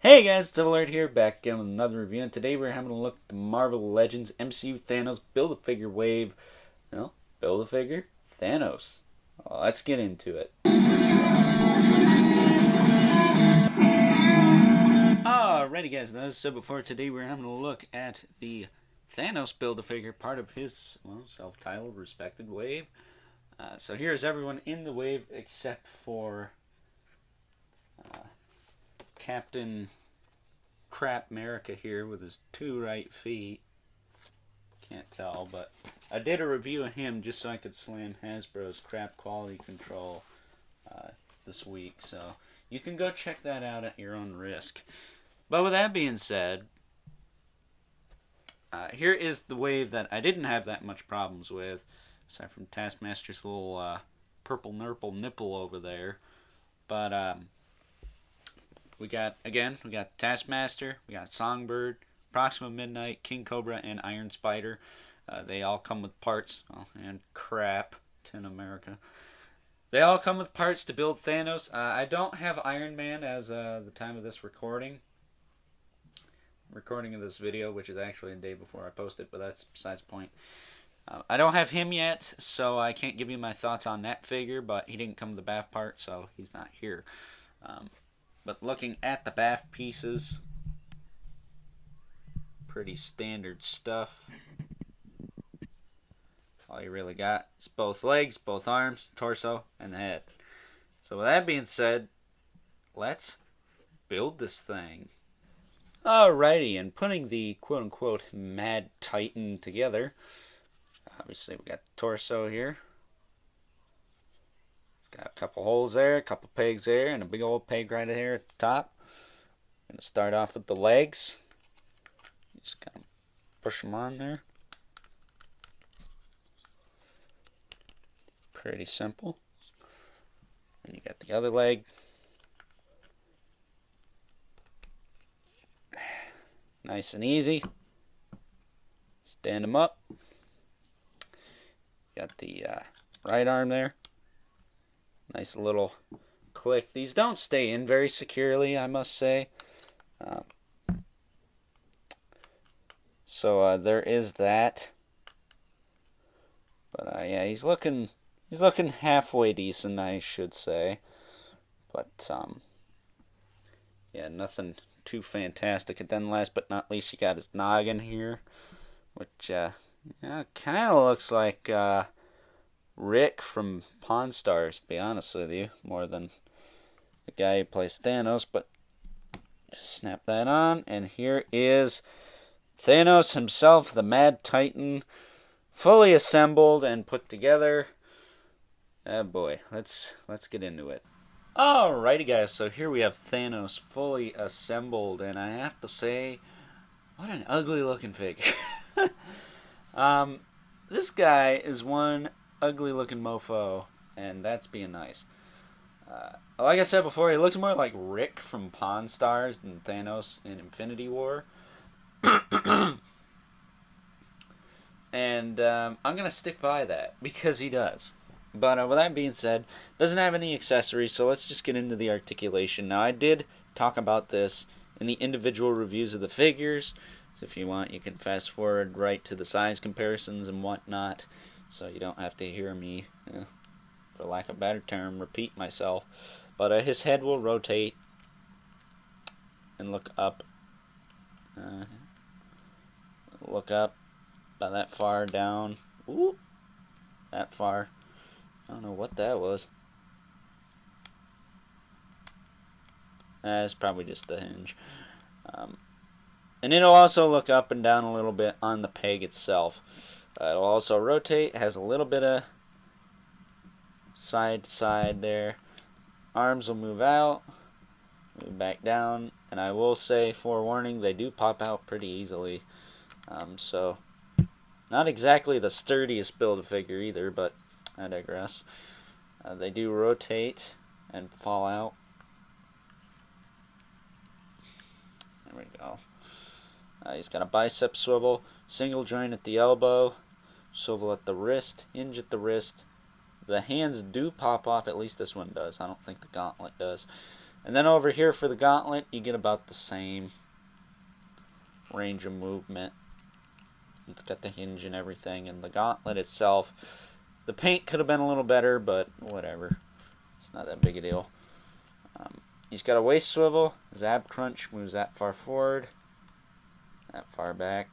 Hey guys, Devil Alert here, back again with another review, and today we're having a look at the Marvel Legends MCU Thanos Build-A-Figure Wave. No, Build-A-Figure Thanos. Let's get into it. Alrighty guys, as I said before, today we're having a look at the Thanos Build-A-Figure, part of his, self-titled, respected wave. So here's everyone in the wave except for Captain Crap America here with his two right feet. Can't tell, but I did a review of him just so I could slam Hasbro's crap quality control this week. So you can go check that out at your own risk. But with that being said, here is the wave that I didn't have that much problems with, aside from Taskmaster's little purple nurple nipple over there. But we got Taskmaster, we got Songbird, Proxima Midnight, King Cobra, and Iron Spider. They all come with parts. Oh, and crap, Tin America. They all come with parts to build Thanos. I don't have Iron Man as the time of this recording of this video, which is actually a day before I post it, but that's besides the point. I don't have him yet, so I can't give you my thoughts on that figure, but he didn't come with the BAF part, so he's not here. But looking at the BAF pieces, pretty standard stuff. All you really got is both legs, both arms, torso, and the head. So with that being said, let's build this thing. Alrighty, and putting the quote-unquote Mad Titan together, obviously we got the torso here. It's got a couple holes there, a couple pegs there, and a big old peg right here at the top. I'm going to start off with the legs. Just kind of push them on there. Pretty simple. And you got the other leg. Nice and easy. Stand them up. Got the right arm there. Nice little click. These don't stay in very securely, I must say. So there is that. But yeah, he's looking halfway decent, I should say. But yeah, nothing too fantastic. And then last but not least, you got his noggin here, which yeah, kind of looks like Rick from Pawn Stars, to be honest with you, more than the guy who plays Thanos. But just snap that on, and here is Thanos himself, the Mad Titan, fully assembled and put together. Oh boy, let's get into it. Alrighty guys, so here we have Thanos fully assembled, and I have to say, what an ugly looking figure. This guy is one ugly looking mofo, and that's being nice. Like I said before, he looks more like Rick from Pawn Stars than Thanos in Infinity War. And I'm going to stick by that, because he does. But with that being said, doesn't have any accessories, so let's just get into the articulation. Now, I did talk about this in the individual reviews of the figures, so if you want, you can fast forward right to the size comparisons and whatnot, so you don't have to hear me, for lack of a better term, repeat myself. But his head will rotate and look up. Look up about that far down. Ooh, that far. I don't know what that was. That's probably just the hinge. And it'll also look up and down a little bit on the peg itself. It'll also rotate. Has a little bit of side to side there. Arms will move out, move back down, and I will say, forewarning, they do pop out pretty easily. So, not exactly the sturdiest Build-A-Figure either, but I digress. They do rotate and fall out. There we go. He's got a bicep swivel, single joint at the elbow, swivel at the wrist, hinge at the wrist. The hands do pop off, at least this one does. I don't think the gauntlet does. And then over here for the gauntlet, you get about the same range of movement. It's got the hinge and everything, and the gauntlet itself, the paint could have been a little better, but whatever. It's not that big a deal. He's got a waist swivel. His ab crunch moves that far forward, that far back.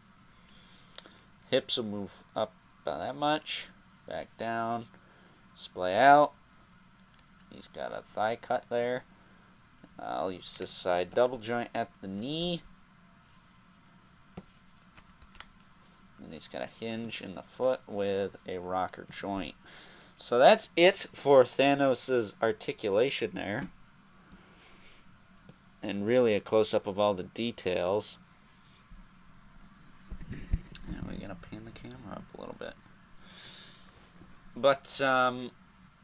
Hips will move up about that much, back down, splay out. He's got a thigh cut there. I'll use this side double joint at the knee. And he's got a hinge in the foot with a rocker joint. So that's it for Thanos' articulation there. And really a close-up of all the details. And we're going to pan the camera up a little bit. But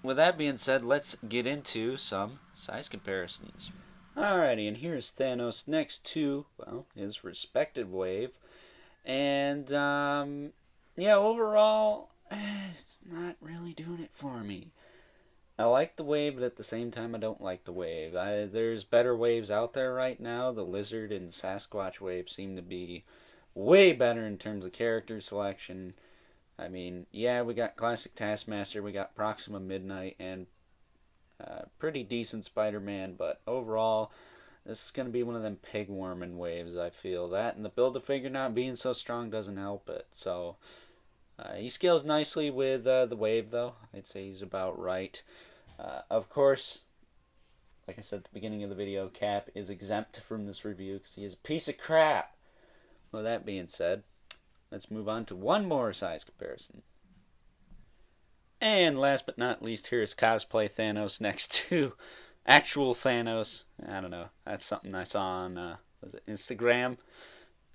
with that being said, let's get into some size comparisons. Alrighty, and here's Thanos next to, well, his respective wave. And, yeah, overall, it's not really doing it for me. I like the wave, but at the same time, I don't like the wave. There's better waves out there right now. The Lizard and Sasquatch waves seem to be way better in terms of character selection. I mean, yeah, we got Classic Taskmaster, we got Proxima Midnight, and pretty decent Spider-Man, but overall, this is going to be one of them pig-warming waves, I feel. That and the Build-A-Figure not being so strong doesn't help it. So, he scales nicely with the wave, though. I'd say he's about right. Of course, like I said at the beginning of the video, Cap is exempt from this review because he is a piece of crap. With that being said, let's move on to one more size comparison. And last but not least, here's cosplay Thanos next to actual Thanos. I don't know. That's something I saw on was it Instagram.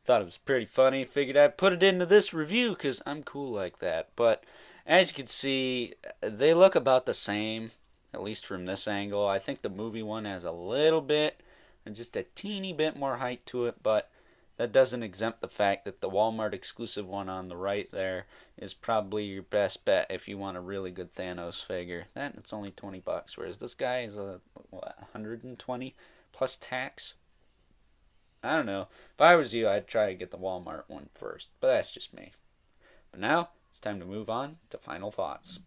Thought it was pretty funny. Figured I'd put it into this review because I'm cool like that. But as you can see, they look about the same, at least from this angle. I think the movie one has a little bit and just a teeny bit more height to it, but that doesn't exempt the fact that the Walmart exclusive one on the right there is probably your best bet if you want a really good Thanos figure. That it's only $20, whereas this guy is a what, 120 plus tax. I don't know. If I was you, I'd try to get the Walmart one first, but that's just me. But now it's time to move on to final thoughts.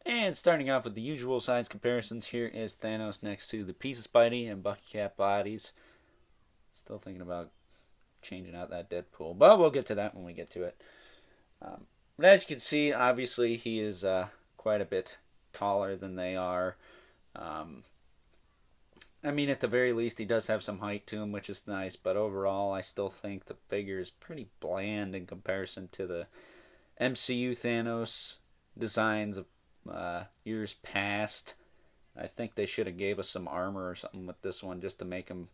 And starting off with the usual size comparisons, here is Thanos next to the Pizza Spidey and Bucky Cap bodies. Still thinking about changing out that Deadpool, but we'll get to that when we get to it. But as you can see, obviously he is quite a bit taller than they are. I mean, at the very least, he does have some height to him, which is nice, but overall, I still think the figure is pretty bland in comparison to the MCU Thanos designs of years past. I think they should have gave us some armor or something with this one just to make him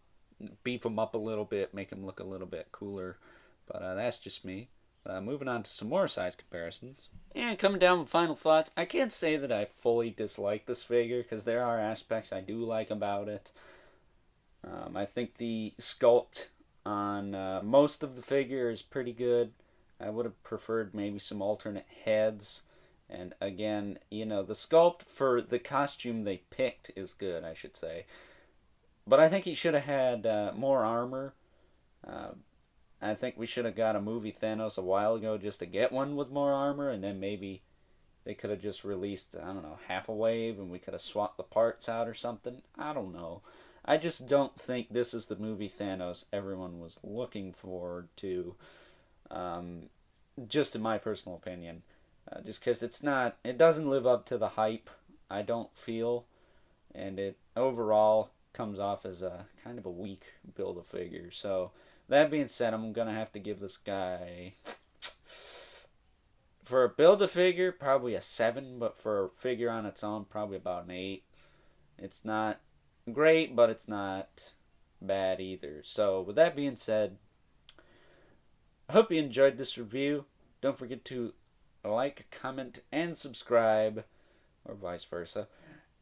beef him up a little bit, make him look a little bit cooler. But that's just me. Moving on to some more size comparisons. And coming down with final thoughts, I can't say that I fully dislike this figure because there are aspects I do like about it. I think the sculpt on most of the figure is pretty good. I would have preferred maybe some alternate heads. And again, you know, the sculpt for the costume they picked is good, I should say. But I think he should have had more armor. I think we should have got a movie Thanos a while ago just to get one with more armor, and then maybe they could have just released, I don't know, half a wave, and we could have swapped the parts out or something. I don't know. I just don't think this is the movie Thanos everyone was looking forward to, just in my personal opinion. Just because it doesn't live up to the hype, I don't feel, and it overall comes off as a kind of a weak Build-A-Figure. So that being said, I'm gonna have to give this guy, for a Build-A-Figure, probably a 7, but for a figure on its own, probably about an 8. It's not great, but it's not bad either. So with that being said, I hope you enjoyed this review. Don't forget to like, comment, and subscribe, or vice versa.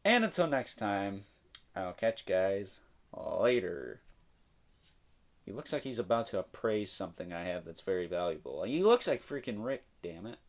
And until next time, I'll catch you guys later. He looks like he's about to appraise something I have that's very valuable. He looks like freaking Rick, damn it.